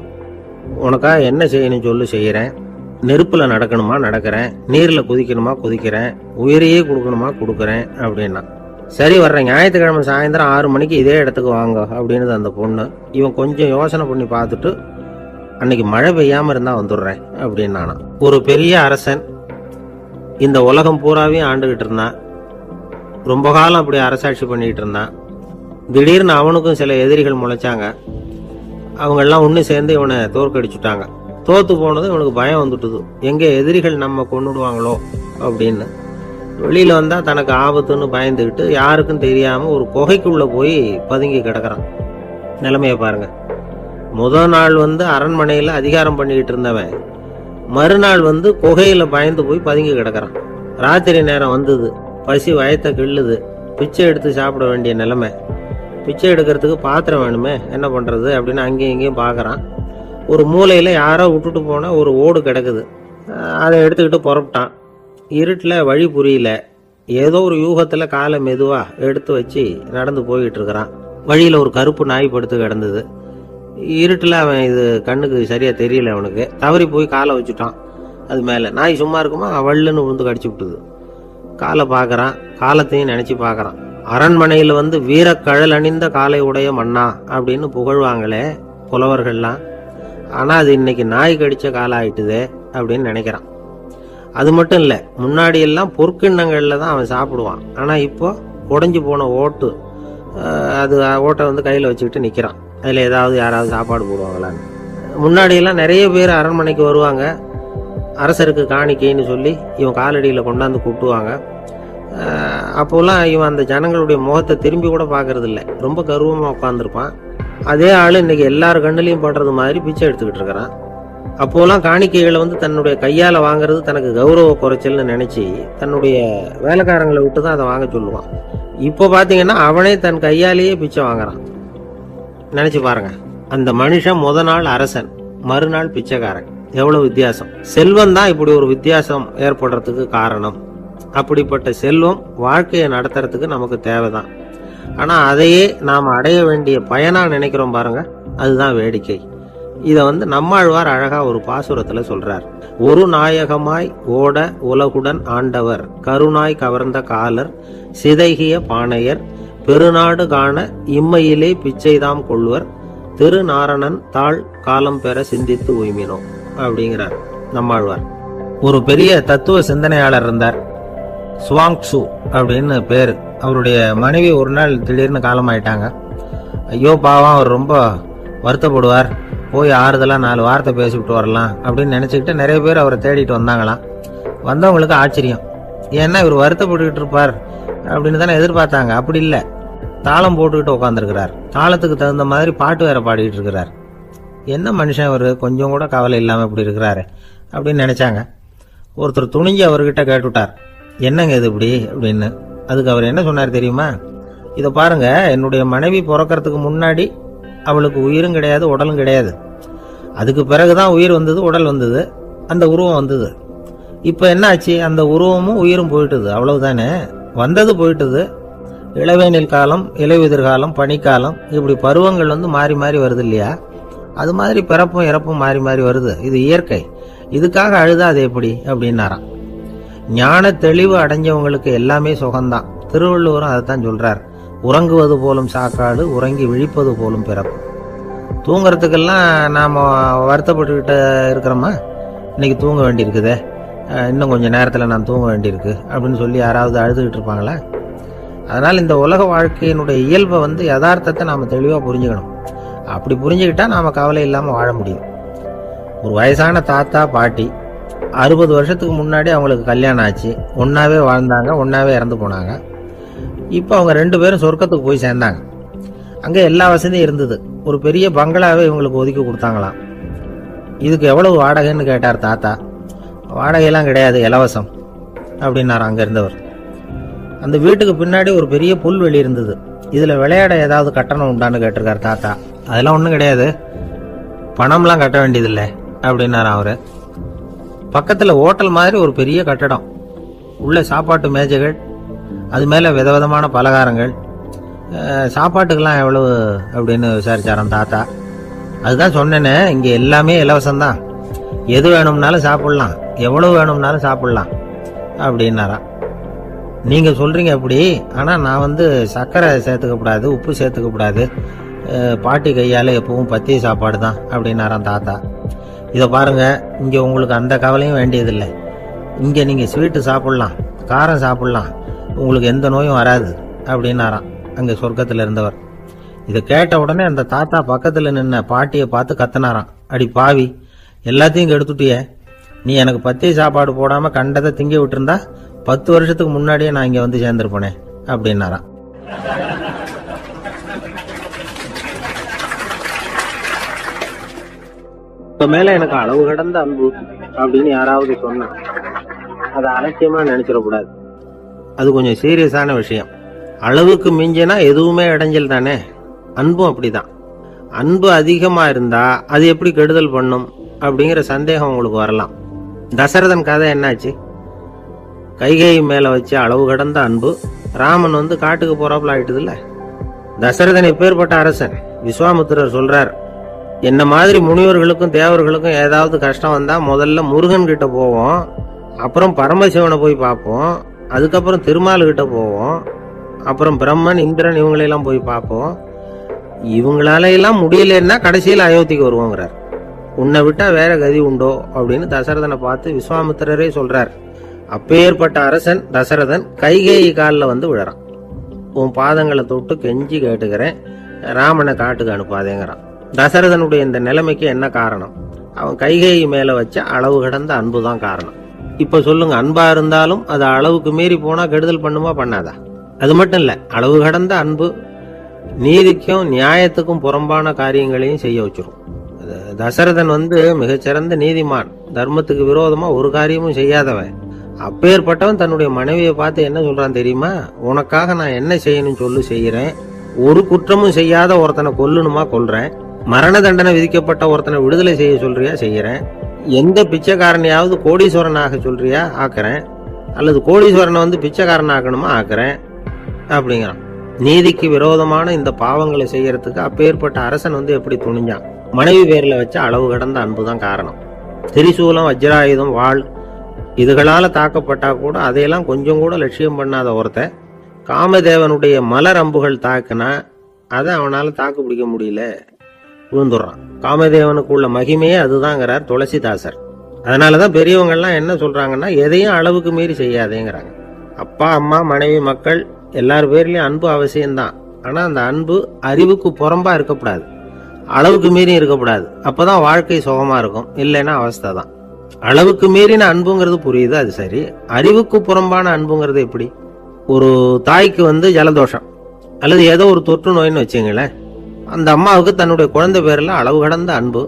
உனக்காக என்ன செய்யணும் சொல்லு செய்கிறேன், நெருப்பில் நடக்கணுமா நடக்கிறேன், நீரில் குதிக்கணுமா குதிக்கிறேன், உயிரையே கொடுக்கணுமா கொடுக்குறேன் அப்படின்னா. சரி, வர்றேன் ஞாயிற்றுக்கிழமை சாயந்தரம் 6 மணிக்கு இதே இடத்துக்கு வாங்க அப்படின்னு அந்த பொண்ணு. இவன் கொஞ்சம் யோசனை பண்ணி பார்த்துட்டு, அன்னைக்கு மழை பெய்யாமல் இருந்தால் வந்துடுறேன் அப்படின்னானா. ஒரு பெரிய அரசன் இந்த உலகம் பூராவையும் ஆண்டுகிட்டு இருந்தான். ரொம்ப காலம் அப்படி அரசாட்சி பண்ணிக்கிட்டு இருந்தான். திடீர்னு அவனுக்கும் சில எதிரிகள் முளைச்சாங்க. அவங்கெல்லாம் ஒன்று சேர்ந்து இவனை தோற்கடிச்சுட்டாங்க. தோத்து போனதும் இவனுக்கு பயம் வந்துட்டுது, எங்கே எதிரிகள் நம்ம கொண்டுடுவாங்களோ அப்படின்னு. வெளியில் வந்தால் தனக்கு ஆபத்துன்னு பயந்துக்கிட்டு யாருக்கும் தெரியாமல் ஒரு குகைக்குள்ளே போய் பதுங்கி கிடக்கிறான். நிலைமையை பாருங்க. முதல் நாள் அரண்மனையில் அதிகாரம் பண்ணிக்கிட்டு இருந்தவன் மறுநாள் குகையில் பயந்து போய் பதுங்கி கிடக்கிறான். ராத்திரி நேரம் வந்தது, பசி வயத்தை கிள்ளுது, பிச்சை எடுத்து சாப்பிட வேண்டிய நிலைமை. பிச்சை எடுக்கிறதுக்கு பாத்திரம் வேணுமே, என்ன பண்ணுறது அப்படின்னு அங்கேயும் இங்கேயும் பார்க்குறான். ஒரு மூலையில் யாரோ விட்டுட்டு போன ஒரு ஓடு கிடக்குது. அதை எடுத்துக்கிட்டு புறப்பட்டான். இருட்டில் வழி புரியல. ஏதோ ஒரு யூகத்தில் காலை மெதுவாக எடுத்து வச்சு நடந்து போய்கிட்டு இருக்கிறான். வழியில் ஒரு கருப்பு நாய் படுத்து கிடந்தது. இருட்டில் அவன் இது கண்ணுக்கு சரியாக தெரியல. அவனுக்கு தவறி போய் காலை வச்சுட்டான். அது மேலே நாய் சும்மா இருக்குமா, வள்ளுன்னு விழுந்து கடிச்சு விட்டுது. காலை பார்க்குறான், காலத்தையும் நினச்சி பார்க்குறான். அரண்மனையில் வீரக்கழல் அணிந்த காலை உடைய மன்னா அப்படின்னு புகழ்வாங்களே புலவர்கள்லாம். ஆனால் அது இன்னைக்கு நாய் கடிச்ச காலை ஆயிட்டுதே அப்படின்னு நினைக்கிறான். அது மட்டும் இல்லை, முன்னாடி எல்லாம் பொற்கிண்ணங்களில் தான் அவன் சாப்பிடுவான். ஆனால் இப்போ உடஞ்சி போன ஓட்டு, அது ஓட்டை கையில் வச்சுக்கிட்டு நிற்கிறான். அதில் ஏதாவது யாராவது சாப்பாடு போடுவாங்களான்னு. முன்னாடியெல்லாம் நிறைய பேர் அரண்மனைக்கு வருவாங்க. அரசருக்கு காணிக்கைன்னு சொல்லி இவன் காலடியில் கொண்டாந்து கூட்டுவாங்க. அப்போலாம் இவன் அந்த ஜனங்களுடைய முகத்தை திரும்பி கூட பார்க்கறது இல்லை. ரொம்ப கர்வமாக உட்காந்துருப்பான். அதே ஆள் இன்னைக்கு எல்லார் கண்ணுலையும் படுறது மாதிரி பிச்சை எடுத்துக்கிட்டு இருக்கிறான். அப்போலாம் காணிக்கைகளை தன்னுடைய கையால் வாங்குறது தனக்கு கௌரவ குறைச்சல்னு நினச்சி தன்னுடைய வேலைக்காரங்களை விட்டு தான் அதை வாங்க சொல்லுவான். இப்போ பார்த்தீங்கன்னா அவனே தன் கையாலேயே பிச்சை வாங்குறான். நினச்சி பாருங்க, அந்த மனுஷன் முத நாள் அரசன், மறுநாள் பிச்சைக்காரன். எவ்வளவு வித்தியாசம்! செல்வம் தான் இப்படி ஒரு வித்தியாசம் ஏற்படுறதுக்கு காரணம். அப்படிப்பட்ட செல்வம் வாழ்க்கையை நடத்துறதுக்கு நமக்கு தேவைதான். ஆனா அதையே நாம் அடைய வேண்டிய பயனா நினைக்கிறோம் பாருங்க, அதுதான் வேடிக்கை. இதை நம்மாழ்வார் அழகா ஒரு பாசுரத்துல சொல்றார். ஒரு நாயகமாய் ஓட உலகுடன் ஆண்டவர், கருணாய் கவர்ந்த காலர், சிதைகிய பானையர், பெருநாடு காண இம்மையிலே பிச்சைதாம் கொள்வர், திருநாரணன் தாழ் காலம் பெற சிந்தித்து உய்மினோம் அப்படிங்கிறார் நம்மாழ்வார். ஒரு பெரிய தத்துவ சிந்தனையாளர் இருந்தார், சுவாங்சு அப்படின்னு பேரு. அவருடைய மனைவி ஒரு நாள் திடீர்னு காலமாயிட்டாங்க. ஐயோ பாவம், அவர் ரொம்ப வருத்தப்படுவார். போய் ஆறுதலாக 4 வார்த்தை பேசிவிட்டு வரலாம் அப்படின்னு நினச்சிக்கிட்டு நிறைய பேர் அவரை தேடிட்டு வந்தாங்களாம். வந்தவங்களுக்கு ஆச்சரியம். ஏன்னா இவர் வருத்தப்பட்டுக்கிட்டு இருப்பார் அப்படின்னு தானே எதிர்பார்த்தாங்க. அப்படி இல்லை, தாளம் போட்டுக்கிட்டு உட்காந்துருக்கிறார். தாளத்துக்கு தகுந்த மாதிரி பாட்டு வேற பாடிக்கிட்டு இருக்கிறார். என்ன மனுஷன் அவர், கொஞ்சம் கூட கவலை இல்லாமல் இப்படி இருக்கிறாரு அப்படின்னு நினைச்சாங்க. ஒருத்தர் துணிஞ்சு அவர்கிட்ட கேட்டுவிட்டார், என்னங்க இது இப்படி அப்படின்னு. அதுக்கு அவர் என்ன சொன்னார் தெரியுமா? இதை பாருங்க, என்னுடைய மனைவி பிறக்கிறதுக்கு முன்னாடி அவளுக்கு உயிரும் கிடையாது, உடலும் கிடையாது. அதுக்கு பிறகுதான் உயிர் வந்தது, உடல் வந்தது, அந்த உருவம் வந்தது. இப்போ என்ன ஆச்சு? அந்த உருவமும் உயிரும் போயிட்டுது, அவ்வளவுதானே. வந்தது போயிட்டுது. இளவேனில் காலம், இலையுதிர் காலம், பனிக்காலம், இப்படி பருவங்கள் மாறி மாறி வருது இல்லையா? அது மாதிரி பிறப்பும் இறப்பும் மாறி மாறி வருது. இது இயற்கை. இதுக்காக அழுதா அது எப்படி அப்படின்னாராம். ஞான தெளிவு அடைஞ்சவங்களுக்கு எல்லாமே சுகம்தான். திருவள்ளுவரும் அதைத்தான் சொல்றார். உறங்குவது போலும் சாக்காடு, உறங்கி விழிப்பது போலும் பிறப்பு. தூங்குறதுக்கெல்லாம் நாம வருத்தப்பட்டுக்கிட்ட இருக்கிறோமா? இன்னைக்கு தூங்க வேண்டியிருக்குதே, இன்னும் கொஞ்சம் நேரத்தில் நான் தூங்க வேண்டியிருக்கு அப்படின்னு சொல்லி யாராவது அழுதுகிட்டு இருப்பாங்களா? அதனால் இந்த உலக வாழ்க்கையினுடைய இயல்பை யதார்த்தத்தை நாம் தெளிவாக புரிஞ்சுக்கணும். அப்படி புரிஞ்சுக்கிட்டா நாம் கவலை இல்லாமல் வாழ முடியும். ஒரு வயசான தாத்தா பாட்டி 60 வருஷத்துக்கு முன்னாடி அவங்களுக்கு கல்யாணம் ஆச்சு. ஒன்றாவே வாழ்ந்தாங்க, ஒன்றாவே இறந்து போனாங்க. இப்போ அவங்க 2 பேரும் சொர்க்கத்துக்கு போய் சேர்ந்தாங்க. அங்கே எல்லா வசதியும் இருந்தது. ஒரு பெரிய பங்களாவே இவங்களுக்கு ஒதுக்கி கொடுத்தாங்களாம். இதுக்கு எவ்வளவு வாடகைன்னு கேட்டார் தாத்தா. வாடகையெல்லாம் கிடையாது, இலவசம் அப்படின்னார் அங்கே இருந்தவர். அந்த வீட்டுக்கு பின்னாடி ஒரு பெரிய புல்வெளி இருந்தது. இதில் விளையாட ஏதாவது கட்டணம் உண்டான்னு கேட்டிருக்கார் தாத்தா. அதெல்லாம் ஒன்றும் கிடையாது, பணம்லாம் கட்ட வேண்டியதில்லை அப்படின்னார் அவரு. பக்கத்தில் ஹோட்டல் மாதிரி ஒரு பெரிய கட்டடம், உள்ள சாப்பாட்டு மேஜைகள், அது மேலே விதவிதமான பலகாரங்கள். சாப்பாட்டுக்கெல்லாம் எவ்வளவு அப்படின்னு விசாரிச்சாராம் தாத்தா. அதுதான் சொன்னேனே, இங்கே எல்லாமே இலவசம்தான். எது வேணும்னாலும் சாப்பிட்லாம், எவ்வளவு வேணும்னாலும் சாப்பிட்லாம் அப்படின்னாராம். நீங்கள் சொல்கிறீங்க அப்படி, ஆனால் நான் சர்க்கரை சேர்த்துக்கக்கூடாது, உப்பு சேர்த்துக்கக்கூடாது, பாட்டி கையால் எப்பவும் பத்திய சாப்பாடு தான் அப்படின்னாராம் தாத்தா. இதை பாருங்கள், இங்கே உங்களுக்கு அந்த கவலையும் வேண்டியதில்லை. இங்கே நீங்கள் ஸ்வீட்டு சாப்பிட்லாம், காரம் சாப்பிட்லாம், உங்களுக்கு எந்த நோயும் வராது அப்படின்னாராம் அங்கே சொர்க்கத்தில் இருந்தவர். இதை கேட்ட உடனே அந்த தாத்தா பக்கத்தில் நின்ன பாட்டியை பார்த்து கத்தினாராம், அடி பாவி, எல்லாத்தையும் கெடுத்துட்டியே, நீ எனக்கு பத்திய சாப்பாடு போடாமல் கண்டதை திங்க விட்டுருந்தா 10 வருஷத்துக்கு முன்னாடியே நான் இங்கே சேர்ந்துருப்பேனே அப்படின்னாராம். இப்ப மேல எனக்கு அளவு கடந்த அன்பு அப்படின்னு யாராவது சொன்னா அதை அலட்சியமா நினைச்சிடக்கூடாது. அது கொஞ்சம் சீரியஸான விஷயம். அளவுக்கு மிஞ்சினா எதுவுமே இடைஞ்சல் தானே. அன்பும் அப்படிதான். அன்பு அதிகமா இருந்தா அது எப்படி கெடுதல் பண்ணும் அப்படிங்கிற சந்தேகம் உங்களுக்கு வரலாம். தசரதன் கதை என்னாச்சு? கைகேயி மேல வச்சு அளவு கடந்த அன்பு ராமன் காட்டுக்கு போறாப்புல ஆயிட்டுதுல்ல. தசரதன் எப்பேற்பட்ட அரசன். விஸ்வாமித்திரர் சொல்றார், என்ன மாதிரி முனிவர்களுக்கும் தேவர்களுக்கும் ஏதாவது கஷ்டம் வந்தா முதல்ல முருகன் கிட்ட போவோம், அப்புறம் பரமசிவனை போய் பார்ப்போம், அதுக்கப்புறம் திருமால் கிட்ட போவோம், அப்புறம் பிரம்மன் இந்திரன் இவங்களெல்லாம் போய் பார்ப்போம், இவங்களால எல்லாம் முடியலன்னா கடைசியில் அயோத்திக்கு வருவோங்கிறார். உன்னை விட்டா வேற கதி உண்டோ அப்படின்னு தசரதனை பார்த்து விஸ்வாமித்திரரே சொல்றார். அப்பேற்பட்ட அரசன் தசரதன் கைகேயி காலில் விழறான். உன் பாதங்களை தொட்டு கெஞ்சி கேட்டுக்கிறேன், ராமனை காட்டுக்கு அனுப்பாதேங்கிறான். தசரதனுடைய இந்த நிலைமைக்கு என்ன காரணம்? அவன் கைகேயி மேல வச்ச அளவு கடந்த அன்பு தான் காரணம். இப்ப சொல்லுங்க, அன்பா இருந்தாலும் அது அளவுக்கு மீறி போனா கெடுதல் பண்ணுமா பண்ணாதா? அது மட்டும் இல்ல, அளவு கடந்த அன்பு நீதிக்கும் நியாயத்துக்கும் புறம்பான காரியங்களையும் செய்ய வச்சிரும். தசரதன் மிகச்சிறந்த நீதிமான், தர்மத்துக்கு விரோதமா ஒரு காரியமும் செய்யாதவன். அப்பேற்பட்டவன் தன்னுடைய மனைவியை பார்த்து என்ன சொல்றான் தெரியுமா? உனக்காக நான் என்ன செய்யணும் சொல்லு, செய்யறேன். ஒரு குற்றமும் செய்யாத ஒருத்தனை கொல்லணுமா கொல்றேன், மரண தண்டனை விதிக்கப்பட்ட ஒருத்தனை விடுதலை செய்ய சொல்றியா செய்யறேன், எந்த பிச்சைக்காரனையாவது கோடீஸ்வரனாக சொல்றியா ஆக்குறேன், அல்லது கோடீஸ்வரனை பிச்சைக்காரன் ஆக்கணுமா ஆக்குறேன் அப்படிங்கிறான். நீதிக்கு விரோதமான இந்த பாவங்களை செய்யறதுக்கு அப்பேற்பட்ட அரசன் எப்படி துணிஞ்சான்? மனைவி பேர்ல வச்ச அளவு கடந்த அன்புதான் காரணம். திரிசூலம், வஜ்ராயுதம், வாள் இதுகளால தாக்கப்பட்டா கூட அதையெல்லாம் கொஞ்சம் கூட லட்சியம் பண்ணாத ஒருத்தன் காமதேவனுடைய மலர் அம்புகள் தாக்குனா அதை அவனால தாக்கு பிடிக்க முடியல, விழுந்துடுறான். காமதேவனுக்குள்ள மகிமையே அதுதாங்கிறார் துளசிதாசர். அதனாலதான் பெரியவங்கள்லாம் என்ன சொல்றாங்கன்னா, எதையும் அளவுக்கு மீறி செய்யாதேங்கிறாங்க. அப்பா, அம்மா, மனைவி, மக்கள் எல்லார் பேர்லயும் அன்பு அவசியம்தான். ஆனா அந்த அன்பு அறிவுக்கு புறம்பா இருக்கக்கூடாது, அளவுக்கு மீறி இருக்கக்கூடாது. அப்பதான் வாழ்க்கை சுகமா இருக்கும். இல்லைன்னா அவஸ்தை தான். அளவுக்கு மீறின அன்புங்கிறது புரியுது, அது சரி. அறிவுக்கு புறம்பான அன்புங்கிறது எப்படி? ஒரு தாய்க்கு ஜலதோஷம் அல்லது ஏதோ ஒரு தொற்று நோயின்னு வச்சுங்களேன். அந்த அம்மாவுக்கு தன்னுடைய குழந்தை பேர்ல அளவு கடந்த அன்பு.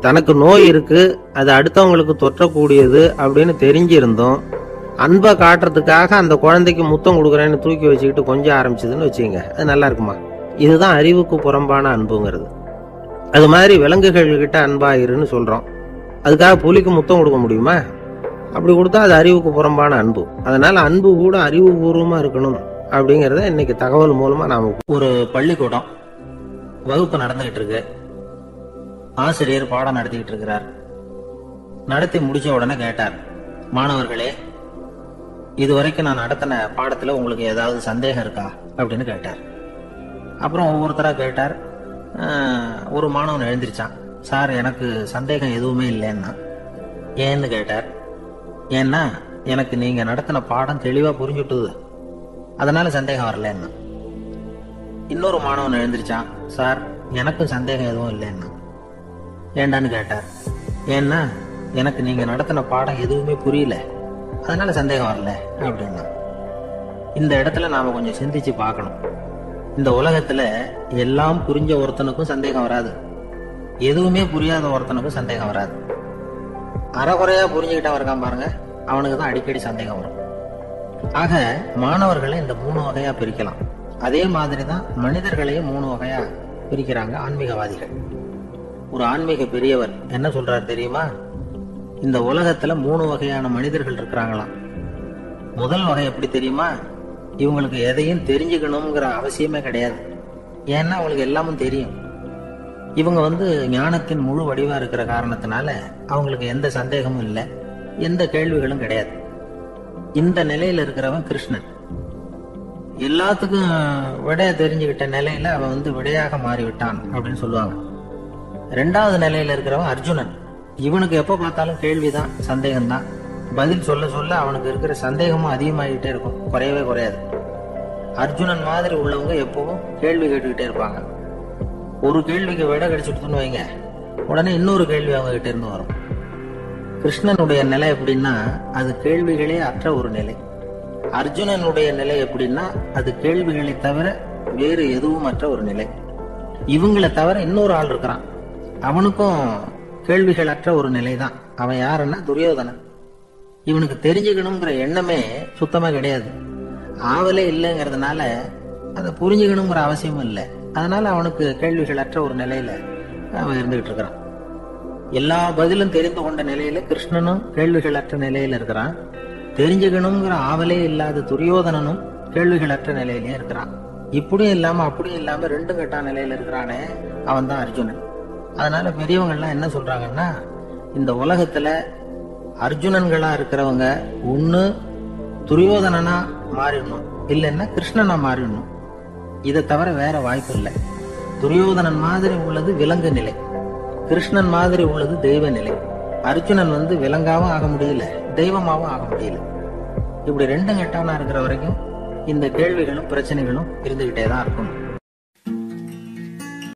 தனக்கு நோய் இருக்கு, அது அடுத்தவங்களுக்கு தொற்றக்கூடியது அப்படின்னு தெரிஞ்சிருந்தோம் அன்பை காட்டுறதுக்காக அந்த குழந்தைக்கு முத்தம் கொடுக்குறேன்னு தூக்கி வச்சுக்கிட்டு கொஞ்சம் ஆரம்பிச்சதுன்னு வச்சுங்க, அது நல்லா இருக்குமா? இதுதான் அறிவுக்கு புறம்பான அன்புங்கிறது. அது மாதிரி விலங்குகள்கிட்ட அன்பாயிருன்னு சொல்றோம். அதுக்காக புலிக்கு முத்தம் கொடுக்க முடியுமா? அப்படி கொடுத்தா அது அறிவுக்கு புறம்பான அன்பு. அதனால அன்பு கூட அறிவுபூர்வமா இருக்கணும் அப்படிங்கறத இன்னைக்கு தகவல் மூலமா நாம. ஒரு பள்ளிக்கூடம் வகுப்பு நடந்துகிட்டு இருக்கு. ஆசிரியர் பாடம் நடத்திக்கிட்டு இருக்கிறார். நடத்தி முடிச்ச உடனே கேட்டார், மாணவர்களே, இதுவரைக்கும் நான் நடத்தின பாடத்துல உங்களுக்கு ஏதாவது சந்தேகம் இருக்கா அப்படின்னு கேட்டார். அப்புறம் ஒவ்வொருத்தரா கேட்டார். ஒரு மாணவன் எழுந்திருச்சான். சார், எனக்கு சந்தேகம் எதுவுமே இல்லைன்னா. ஏன்னு கேட்டார். ஏன்னா எனக்கு நீங்க நடத்தின பாடம் தெளிவா புரிஞ்சுட்டுது, அதனால சந்தேகம் வரலன்னா. இன்னொரு மாணவன் எழுந்திருச்சான். சார், எனக்கும் சந்தேகம் எதுவும் இல்லைன்னா. ஏண்டான்னு கேட்டார். ஏன்னா எனக்கு நீங்க நடத்தின பாடம் எதுவுமே புரியல, அதனால சந்தேகம் வரல அப்படின்னா. இந்த இடத்துல நாம கொஞ்சம் சிந்திச்சு பார்க்கணும். இந்த உலகத்துல எல்லாம் புரிஞ்ச ஒருத்தனுக்கும் சந்தேகம் வராது, எதுவுமே புரியாத ஒருத்தனுக்கும் சந்தேகம் வராது. அறகுறையா புரிஞ்சுக்கிட்டா இருக்கான் பாருங்க, அவனுக்கு தான் அடிக்கடி சந்தேகம் வரும். ஆக மாணவர்களை இந்த 3 வகையா பிரிக்கலாம். அதே மாதிரிதான் மனிதர்களையும் 3 வகையா பிரிக்கிறாங்க ஆன்மீகவாதிகள். ஒரு ஆன்மீக பெரியவர் என்ன சொல்றாரு தெரியுமா? இந்த உலகத்துல 3 வகையான மனிதர்கள் இருக்கிறாங்களாம். முதல் வகை எப்படி தெரியுமா? இவங்களுக்கு எதையும் தெரிஞ்சுக்கணுங்கிற அவசியமே கிடையாது. ஏன்னா அவங்களுக்கு எல்லாமும் தெரியும். இவங்க ஞானத்தின் முழு வடிவா இருக்கிற காரணத்தினால அவங்களுக்கு எந்த சந்தேகமும் இல்லை, எந்த கேள்விகளும் கிடையாது. இந்த நிலையில இருக்கிறவன் கிருஷ்ணன். எல்லாத்துக்கும் விடைய தெரிஞ்சுக்கிட்ட நிலையில அவன் விடையாக மாறிவிட்டான் அப்படின்னு சொல்லுவாங்க. 2வது நிலையில இருக்கிறவன் அர்ஜுனன். இவனுக்கு எப்ப பார்த்தாலும் கேள்விதான், சந்தேகம்தான். பதில் சொல்ல சொல்ல அவனுக்கு இருக்கிற சந்தேகமும் அதிகமாகிட்டே இருக்கும், குறையவே குறையாது. அர்ஜுனன் மாதிரி உள்ளவங்க எப்பவும் கேள்வி கேட்டுக்கிட்டே இருப்பாங்க. ஒரு கேள்விக்கு விட கிடைச்சிட்டுன்னு வைங்க, உடனே இன்னொரு கேள்வி அவங்க கிட்ட இருந்து வரும். கிருஷ்ணனுடைய நிலை எப்படின்னா அது கேள்விகளே அற்ற ஒரு நிலை. அர்ஜுனனுடைய நிலை எப்படின்னா அது கேள்விகளை தவிர வேறு எதுவும் அற்ற ஒரு நிலை. இவங்களை தவிர இன்னொரு ஆள் இருக்கிறான், அவனுக்கும் கேள்விகள் அற்ற ஒரு நிலை தான். அவன் யாருன்னா துரியோதனன். இவனுக்கு தெரிஞ்சுக்கணுங்கிற எண்ணமே சுத்தமா கிடையாது. ஆவலே இல்லைங்கிறதுனால அதை புரிஞ்சுக்கணுங்கிற அவசியமும் இல்லை. அதனால அவனுக்கு கேள்விகளற்ற ஒரு நிலையில அவன் இருந்துகிட்டு இருக்கிறான். எல்லா பதிலும் தெரிந்து கொண்ட நிலையில கிருஷ்ணனும் கேள்விகளற்ற நிலையில இருக்கிறான். தெரிஞ்சுக்கணுங்கிற ஆவலே இல்லாத துரியோதனனும் கேள்விகளற்ற நிலையிலே இருக்கிறான். இப்படியும் இல்லாம அப்படியும் இல்லாம ரெண்டும் கெட்டா நிலையில இருக்கிறானே, அவன் தான் அர்ஜுனன். அதனால பெரியவங்க எல்லாம் என்ன சொல்றாங்கன்னா, இந்த உலகத்துல அர்ஜுனன்களா இருக்கிறவங்க ஒண்ணு துரியோதனனா மாறிடணும், இல்லைன்னா கிருஷ்ணனா மாறிடணும். இதை தவிர வேற வாய்ப்பு இல்லை. துரியோதனன் மாதிரி உள்ளது விலங்கு நிலை, கிருஷ்ணன் மாதிரி உள்ளது தெய்வ நிலை. அர்ஜுனன் விலங்காவும் ஆக முடியல, தெய்வமாவும் ஆக முடியல. இப்படி ரெண்டும் கெட்டானா இருக்கிற வரைக்கும் இந்த கேள்விகளும் பிரச்சனைகளும் இருந்துகிட்டே தான் இருக்கும்.